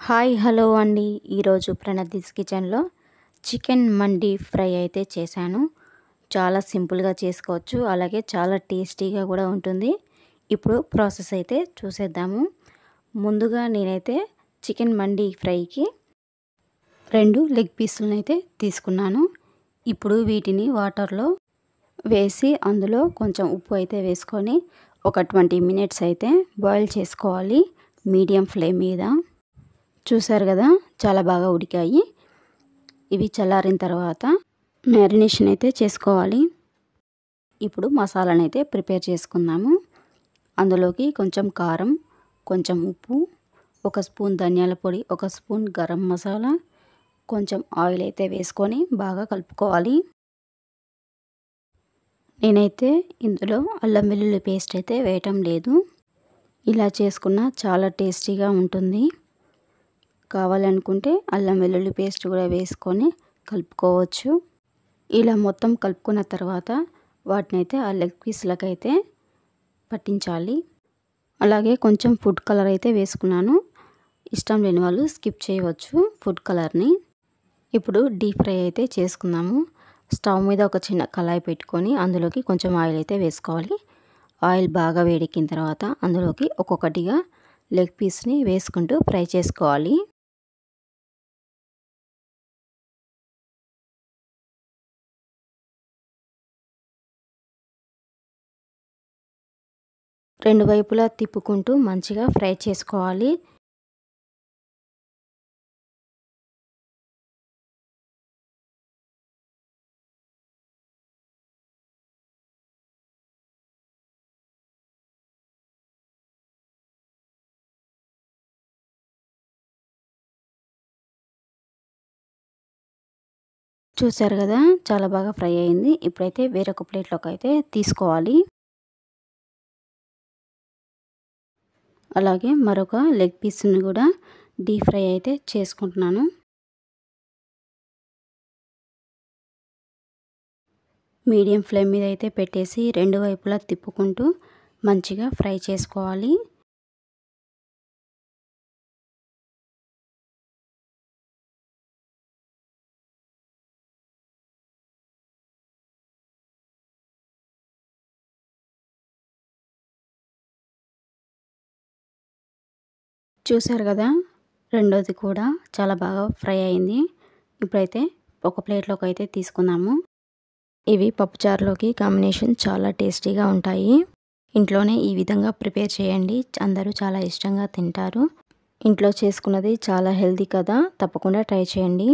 Hi hello అండి. ఈరోజు ప్రణతీస్ కిచెన్లో చికెన్ మండి ఫ్రై అయితే చేశాను. చాలా సింపుల్గా చేసుకోవచ్చు, అలాగే చాలా టేస్టీగా కూడా ఉంటుంది. ఇప్పుడు ప్రాసెస్ అయితే చూసేద్దాము. ముందుగా నేనైతే చికెన్ మండి ఫ్రైకి 2 లెగ్ పీసులను అయితే తీసుకున్నాను. ఇప్పుడు వీటిని వాటర్లో వేసి అందులో కొంచెం ఉప్పు అయితే వేసుకొని ఒక 20 మినిట్స్ అయితే బాయిల్ చేసుకోవాలి మీడియం ఫ్లేమ్ మీద. చూసారు కదా, చాలా బాగా ఉడికాయి. ఇవి చల్లారిన తర్వాత మ్యారినేషన్ అయితే చేసుకోవాలి. ఇప్పుడు మసాలాను అయితే ప్రిపేర్ చేసుకుందాము. అందులోకి కొంచెం కారం, కొంచెం ఉప్పు, 1 స్పూన్ ధనియాల పొడి, 1 స్పూన్ గరం మసాలా, కొంచెం ఆయిల్ అయితే వేసుకొని బాగా కలుపుకోవాలి. నేనైతే ఇందులో అల్లం వెల్లుల్లి పేస్ట్ అయితే వేయటం లేదు. ఇలా చేసుకున్న చాలా టేస్టీగా ఉంటుంది. కావాలనుకుంటే అల్లం వెల్లుల్లి పేస్ట్ కూడా వేసుకొని కలుపుకోవచ్చు. ఇలా మొత్తం కలుపుకున్న తర్వాత వాటిని అయితే ఆ లెగ్ పీస్లకైతే పట్టించాలి. అలాగే కొంచెం ఫుడ్ కలర్ అయితే వేసుకున్నాను. ఇష్టం లేని వాళ్ళు స్కిప్ చేయవచ్చు ఫుడ్ కలర్ని. ఇప్పుడు డీప్ ఫ్రై అయితే చేసుకుందాము. స్టవ్ మీద ఒక చిన్న కళాయి పెట్టుకొని అందులోకి కొంచెం ఆయిల్ అయితే వేసుకోవాలి. ఆయిల్ బాగా వేడెక్కిన తర్వాత అందులోకి ఒక్కొక్కటిగా లెగ్ పీస్ని వేసుకుంటూ ఫ్రై చేసుకోవాలి. రెండు వైపులా తిప్పుకుంటూ మంచిగా ఫ్రై చేసుకోవాలి. చూసారు కదా, చాలా బాగా ఫ్రై అయింది. ఇప్పుడైతే వేరొక ప్లేట్లోకి అయితే తీసుకోవాలి. అలాగే మరొక లెగ్ పీస్ని కూడా డీప్ ఫ్రై అయితే చేసుకుంటున్నాను. మీడియం ఫ్లేమ్ మీద అయితే పెట్టేసి రెండు వైపులా తిప్పుకుంటూ మంచిగా ఫ్రై చేసుకోవాలి. చూసారు కదా, రెండోది కూడా చాలా బాగా ఫ్రై అయింది. ఇప్పుడైతే ఒక ప్లేట్లోకి అయితే తీసుకుందాము. ఇవి పప్పుచారులోకి కాంబినేషన్ చాలా టేస్టీగా ఉంటాయి. ఇంట్లోనే ఈ విధంగా ప్రిపేర్ చేయండి, అందరూ చాలా ఇష్టంగా తింటారు. ఇంట్లో చేసుకున్నది చాలా హెల్తీ కదా, తప్పకుండా ట్రై చేయండి.